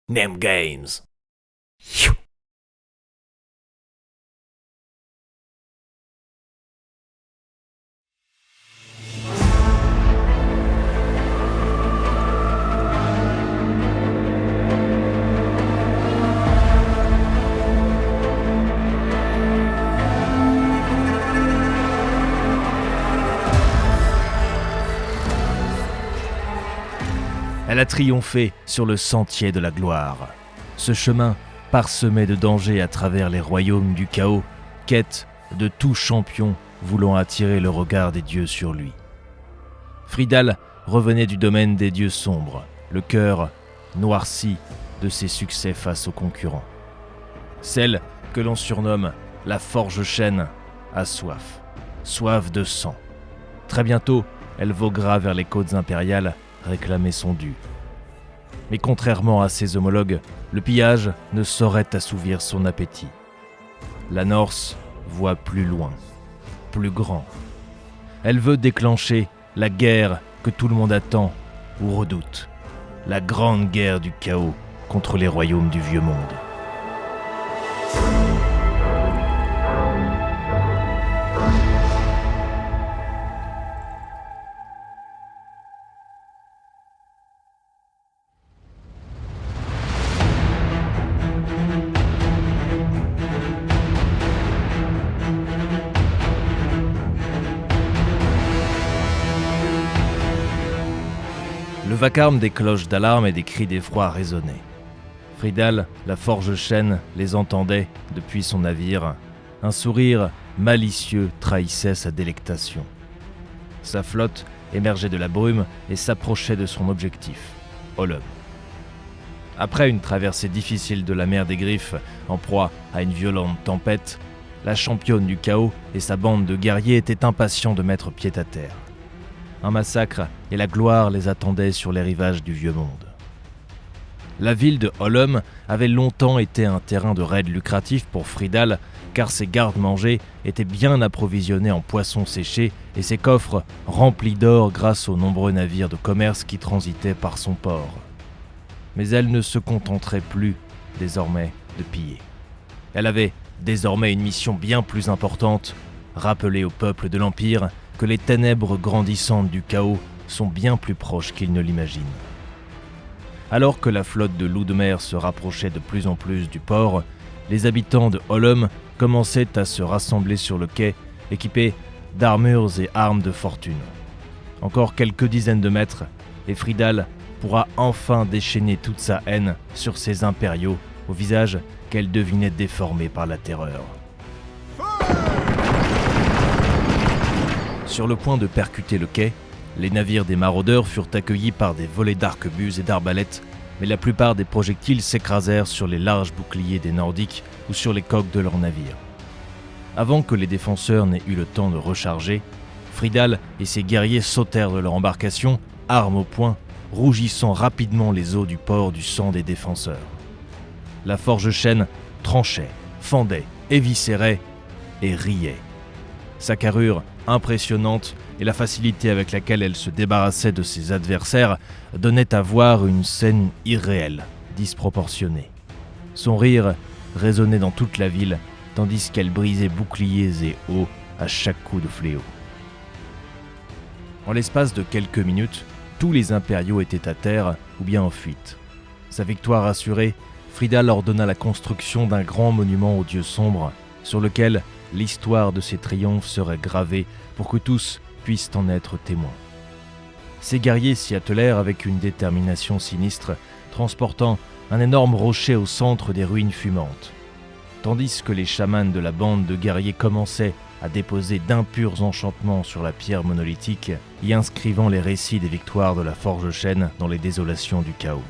Name Games. Elle a triomphé sur le sentier de la gloire. Ce chemin, parsemé de dangers à travers les royaumes du chaos, quête de tout champion voulant attirer le regard des dieux sur lui. Fridal revenait du domaine des dieux sombres, le cœur noirci de ses succès face aux concurrents. Celle que l'on surnomme la Forge Chêne a soif, soif de sang. Très bientôt, elle voguera vers les côtes impériales réclamer son dû. Mais contrairement à ses homologues, le pillage ne saurait assouvir son appétit. La Norse voit plus loin, plus grand. Elle veut déclencher la guerre que tout le monde attend ou redoute, la grande guerre du chaos contre les royaumes du vieux monde. Le vacarme des cloches d'alarme et des cris d'effroi résonnait. Fridal, la Forge Chêne, les entendait depuis son navire. Un sourire malicieux trahissait sa délectation. Sa flotte émergeait de la brume et s'approchait de son objectif, Hollum. Après une traversée difficile de la mer des Griffes, en proie à une violente tempête, la championne du chaos et sa bande de guerriers étaient impatients de mettre pied à terre. Un massacre et la gloire les attendaient sur les rivages du vieux monde. La ville de Hollum avait longtemps été un terrain de raid lucratif pour Fridal, car ses gardes-manger étaient bien approvisionnés en poissons séchés et ses coffres remplis d'or grâce aux nombreux navires de commerce qui transitaient par son port. Mais elle ne se contenterait plus, désormais, de piller. Elle avait désormais une mission bien plus importante, rappeler au peuple de l'Empire que les ténèbres grandissantes du chaos sont bien plus proches qu'ils ne l'imaginent. Alors que la flotte de loups de mer se rapprochait de plus en plus du port, les habitants de Hollum commençaient à se rassembler sur le quai, équipés d'armures et armes de fortune. Encore quelques dizaines de mètres, et Fridal pourra enfin déchaîner toute sa haine sur ces impériaux, au visage qu'elle devinait déformé par la terreur. Sur le point de percuter le quai, les navires des maraudeurs furent accueillis par des volées d'arquebuses et d'arbalètes, mais la plupart des projectiles s'écrasèrent sur les larges boucliers des Nordiques ou sur les coques de leurs navires. Avant que les défenseurs n'aient eu le temps de recharger, Fridal et ses guerriers sautèrent de leur embarcation, armes au poing, rougissant rapidement les eaux du port du sang des défenseurs. La Forge Chêne tranchait, fendait, éviscérait et riait. Sa carrure impressionnante et la facilité avec laquelle elle se débarrassait de ses adversaires donnaient à voir une scène irréelle, disproportionnée. Son rire résonnait dans toute la ville, tandis qu'elle brisait boucliers et hauts à chaque coup de fléau. En l'espace de quelques minutes, tous les impériaux étaient à terre ou bien en fuite. Sa victoire assurée, Fridal ordonna la construction d'un grand monument aux dieux sombres, sur lequel l'histoire de ses triomphes serait gravée pour que tous puissent en être témoins. Ses guerriers s'y attelèrent avec une détermination sinistre, transportant un énorme rocher au centre des ruines fumantes. Tandis que les chamans de la bande de guerriers commençaient à déposer d'impurs enchantements sur la pierre monolithique, y inscrivant les récits des victoires de la Forge Chêne dans les désolations du chaos.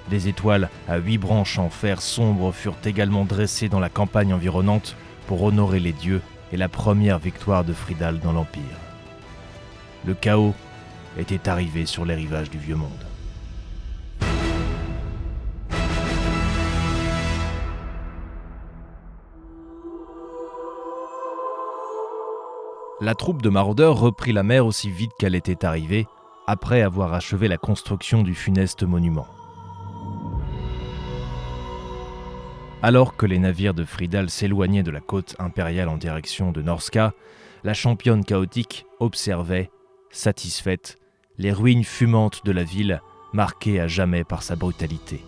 Des étoiles à 8 branches en fer sombre furent également dressées dans la campagne environnante pour honorer les dieux et la première victoire de Fridal dans l'Empire. Le chaos était arrivé sur les rivages du vieux monde. La troupe de maraudeurs reprit la mer aussi vite qu'elle était arrivée, après avoir achevé la construction du funeste monument. Alors que les navires de Fridal s'éloignaient de la côte impériale en direction de Norska, la championne chaotique observait, satisfaite, les ruines fumantes de la ville, marquées à jamais par sa brutalité.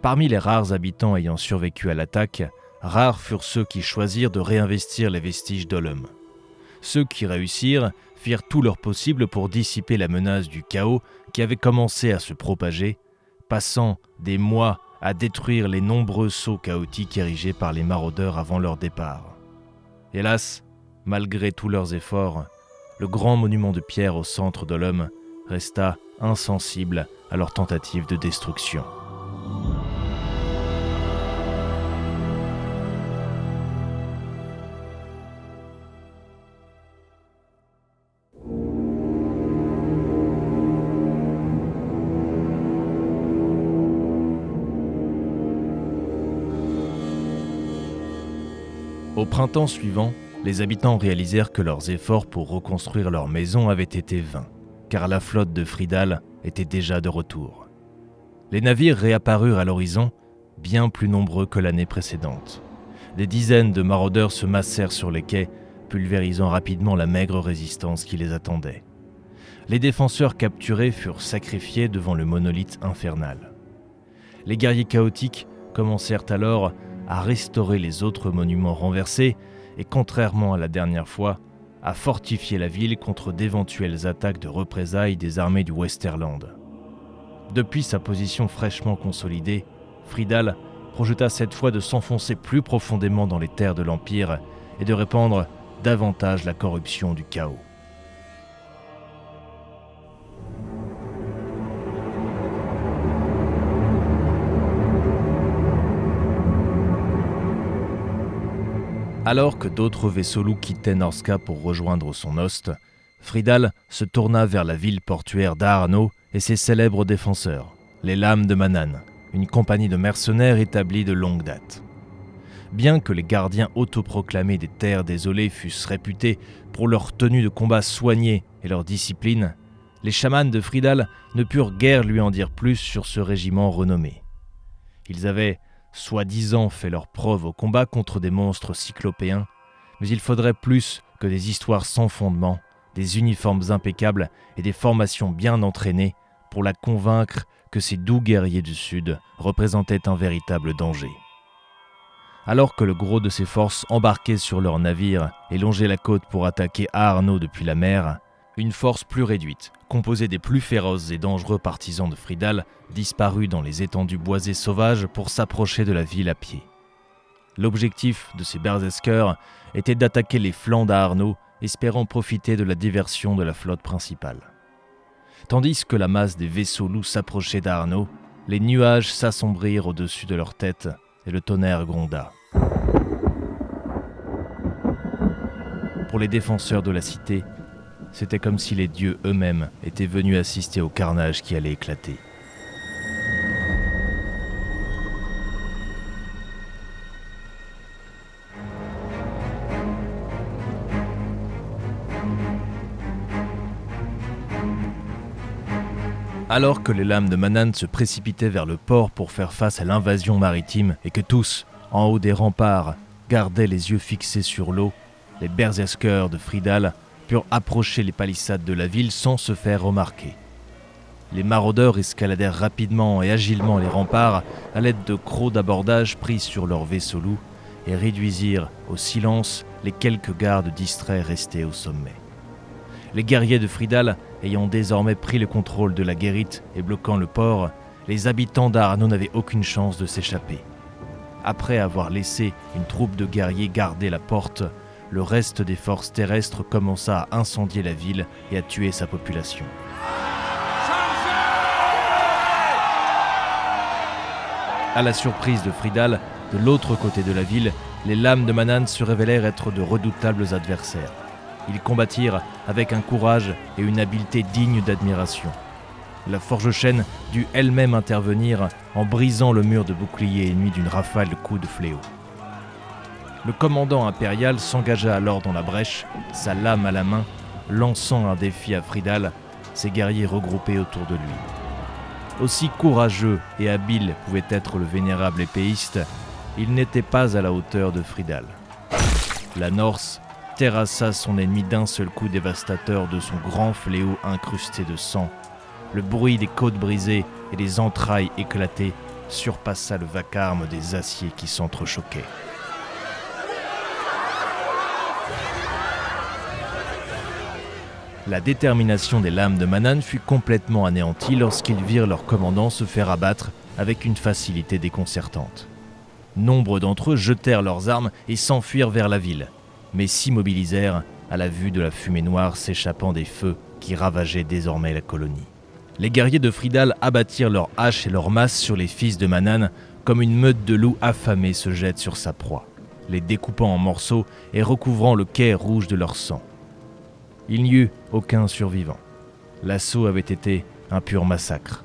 Parmi les rares habitants ayant survécu à l'attaque, rares furent ceux qui choisirent de réinvestir les vestiges d'Olum. Ceux qui réussirent firent tout leur possible pour dissiper la menace du chaos qui avait commencé à se propager, passant des mois à détruire les nombreux sceaux chaotiques érigés par les maraudeurs avant leur départ. Hélas, malgré tous leurs efforts, le grand monument de pierre au centre d'Olum resta insensible à leur tentative de destruction. Au printemps suivant, les habitants réalisèrent que leurs efforts pour reconstruire leur maison avaient été vains, car la flotte de Fridal était déjà de retour. Les navires réapparurent à l'horizon, bien plus nombreux que l'année précédente. Des dizaines de maraudeurs se massèrent sur les quais, pulvérisant rapidement la maigre résistance qui les attendait. Les défenseurs capturés furent sacrifiés devant le monolithe infernal. Les guerriers chaotiques commencèrent alors à restaurer les autres monuments renversés et, contrairement à la dernière fois, à fortifier la ville contre d'éventuelles attaques de représailles des armées du Westerland. Depuis sa position fraîchement consolidée, Fridal projeta cette fois de s'enfoncer plus profondément dans les terres de l'Empire et de répandre davantage la corruption du chaos. Alors que d'autres vaisseaux loups quittaient Norska pour rejoindre son host, Fridal se tourna vers la ville portuaire d'Aarno et ses célèbres défenseurs, les Lames de Mannan, une compagnie de mercenaires établie de longue date. Bien que les gardiens autoproclamés des terres désolées fussent réputés pour leur tenue de combat soignée et leur discipline, les chamans de Fridal ne purent guère lui en dire plus sur ce régiment renommé. Ils avaient soi-disant fait leur preuve au combat contre des monstres cyclopéens, mais il faudrait plus que des histoires sans fondement, des uniformes impeccables et des formations bien entraînées pour la convaincre que ces doux guerriers du Sud représentaient un véritable danger. Alors que le gros de ses forces embarquait sur leurs navires et longeait la côte pour attaquer Aarno depuis la mer, une force plus réduite, composée des plus féroces et dangereux partisans de Fridal, disparut dans les étendues boisées sauvages pour s'approcher de la ville à pied. L'objectif de ces berserkers était d'attaquer les flancs d'Aarno, espérant profiter de la diversion de la flotte principale. Tandis que la masse des vaisseaux loups s'approchait d'Aarno, les nuages s'assombrirent au-dessus de leurs têtes et le tonnerre gronda. Pour les défenseurs de la cité, c'était comme si les dieux eux-mêmes étaient venus assister au carnage qui allait éclater. Alors que les Lames de Mannan se précipitaient vers le port pour faire face à l'invasion maritime et que tous, en haut des remparts, gardaient les yeux fixés sur l'eau, les berserkers de Fridal purent approcher les palissades de la ville sans se faire remarquer. Les maraudeurs escaladèrent rapidement et agilement les remparts à l'aide de crocs d'abordage pris sur leurs vaisseaux loups et réduisirent au silence les quelques gardes distraits restés au sommet. Les guerriers de Fridal ayant désormais pris le contrôle de la guérite et bloquant le port, les habitants d'Aarno n'avaient aucune chance de s'échapper. Après avoir laissé une troupe de guerriers garder la porte, le reste des forces terrestres commença à incendier la ville et à tuer sa population. À la surprise de Fridal, de l'autre côté de la ville, les Lames de Mannan se révélèrent être de redoutables adversaires. Ils combattirent avec un courage et une habileté dignes d'admiration. La Forge-Chêne dut elle-même intervenir en brisant le mur de bouclier ennemi d'une rafale de coups de fléau. Le commandant impérial s'engagea alors dans la brèche, sa lame à la main, lançant un défi à Fridal, ses guerriers regroupés autour de lui. Aussi courageux et habile pouvait être le vénérable épéiste, il n'était pas à la hauteur de Fridal. La Norse terrassa son ennemi d'un seul coup dévastateur de son grand fléau incrusté de sang. Le bruit des côtes brisées et des entrailles éclatées surpassa le vacarme des aciers qui s'entrechoquaient. La détermination des lames de Mannan fut complètement anéantie lorsqu'ils virent leur commandant se faire abattre avec une facilité déconcertante. Nombre d'entre eux jetèrent leurs armes et s'enfuirent vers la ville, mais s'immobilisèrent à la vue de la fumée noire s'échappant des feux qui ravageaient désormais la colonie. Les guerriers de Fridal abattirent leurs haches et leurs masses sur les fils de Mannan comme une meute de loups affamés se jette sur sa proie, les découpant en morceaux et recouvrant le quai rouge de leur sang. Il n'y eut aucun survivant. L'assaut avait été un pur massacre.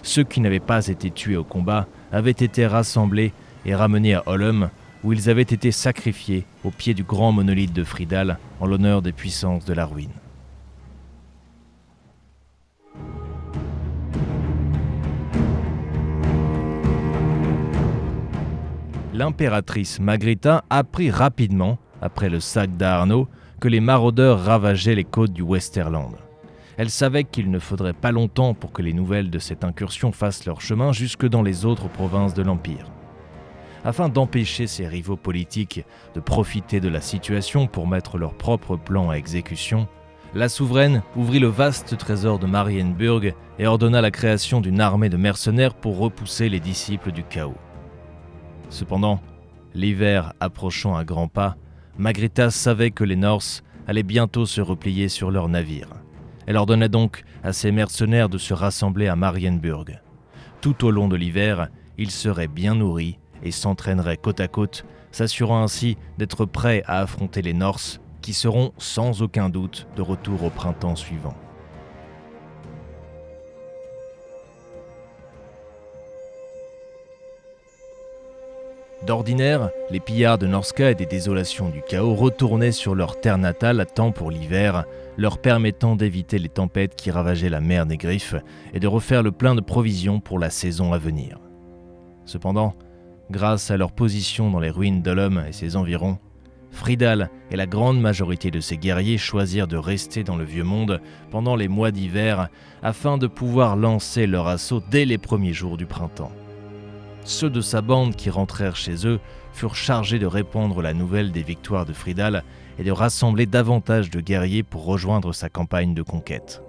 Ceux qui n'avaient pas été tués au combat avaient été rassemblés et ramenés à Hollum, où ils avaient été sacrifiés au pied du grand monolithe de Fridal en l'honneur des puissances de la ruine. L'impératrice Magritta apprit rapidement, après le sac d'Arno, que les maraudeurs ravageaient les côtes du Westerland. Elle savait qu'il ne faudrait pas longtemps pour que les nouvelles de cette incursion fassent leur chemin jusque dans les autres provinces de l'Empire. Afin d'empêcher ses rivaux politiques de profiter de la situation pour mettre leurs propres plans à exécution, la souveraine ouvrit le vaste trésor de Marienburg et ordonna la création d'une armée de mercenaires pour repousser les disciples du chaos. Cependant, l'hiver approchant à grands pas, Magritta savait que les Norse allaient bientôt se replier sur leurs navires. Elle ordonna donc à ses mercenaires de se rassembler à Marienburg. Tout au long de l'hiver, ils seraient bien nourris et s'entraîneraient côte à côte, s'assurant ainsi d'être prêts à affronter les Norse, qui seront sans aucun doute de retour au printemps suivant. D'ordinaire, les pillards de Norska et des désolations du chaos retournaient sur leur terre natale à temps pour l'hiver, leur permettant d'éviter les tempêtes qui ravageaient la mer des Griffes et de refaire le plein de provisions pour la saison à venir. Cependant, grâce à leur position dans les ruines d'Hollum et ses environs, Fridal et la grande majorité de ses guerriers choisirent de rester dans le vieux monde pendant les mois d'hiver afin de pouvoir lancer leur assaut dès les premiers jours du printemps. Ceux de sa bande qui rentrèrent chez eux furent chargés de répandre la nouvelle des victoires de Fridal et de rassembler davantage de guerriers pour rejoindre sa campagne de conquête.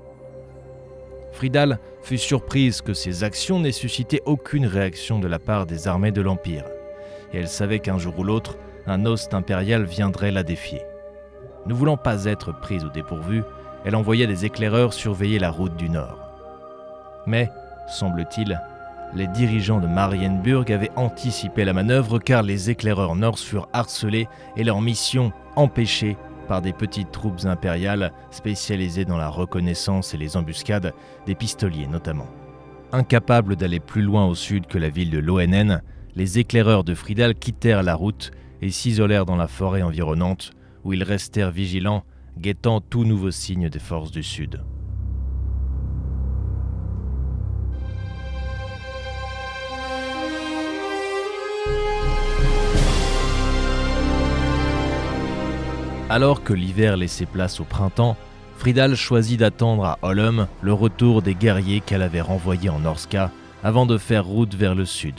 Fridal fut surprise que ses actions n'aient suscité aucune réaction de la part des armées de l'Empire, et elle savait qu'un jour ou l'autre, un host impérial viendrait la défier. Ne voulant pas être prise au dépourvu, elle envoya des éclaireurs surveiller la route du Nord. Mais, semble-t-il, les dirigeants de Marienburg avaient anticipé la manœuvre car les éclaireurs norse furent harcelés et leur mission empêchée par des petites troupes impériales spécialisées dans la reconnaissance et les embuscades, des pistoliers notamment. Incapables d'aller plus loin au sud que la ville de Loenen, les éclaireurs de Fridal quittèrent la route et s'isolèrent dans la forêt environnante où ils restèrent vigilants, guettant tout nouveau signe des forces du sud. Alors que l'hiver laissait place au printemps, Fridal choisit d'attendre à Hollum le retour des guerriers qu'elle avait renvoyés en Norska avant de faire route vers le sud.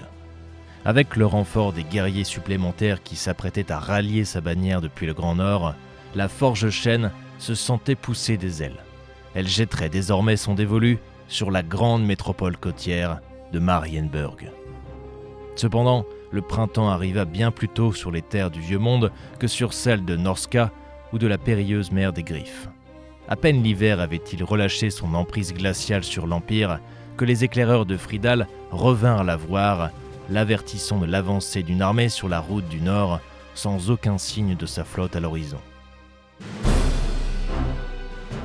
Avec le renfort des guerriers supplémentaires qui s'apprêtaient à rallier sa bannière depuis le Grand Nord, la Forge Chêne se sentait pousser des ailes. Elle jetterait désormais son dévolu sur la grande métropole côtière de Marienburg. Cependant, le printemps arriva bien plus tôt sur les terres du Vieux Monde que sur celles de Norska ou de la périlleuse mer des Griffes. À peine l'hiver avait-il relâché son emprise glaciale sur l'Empire que les éclaireurs de Fridal revinrent la voir, l'avertissant de l'avancée d'une armée sur la route du Nord sans aucun signe de sa flotte à l'horizon.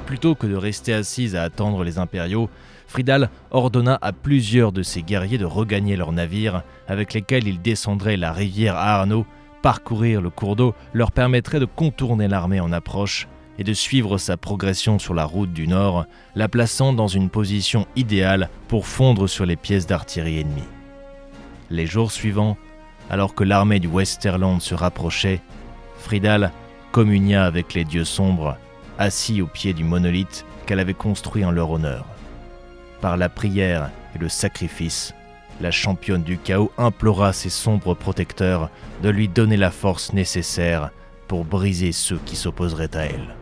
Plutôt que de rester assise à attendre les impériaux, Fridal ordonna à plusieurs de ses guerriers de regagner leurs navires avec lesquels ils descendraient la rivière Arno. Parcourir le cours d'eau leur permettrait de contourner l'armée en approche et de suivre sa progression sur la route du Nord, la plaçant dans une position idéale pour fondre sur les pièces d'artillerie ennemies. Les jours suivants, alors que l'armée du Westerland se rapprochait, Fridal communia avec les dieux sombres, assis au pied du monolithe qu'elle avait construit en leur honneur. Par la prière et le sacrifice, la championne du chaos implora ses sombres protecteurs de lui donner la force nécessaire pour briser ceux qui s'opposeraient à elle.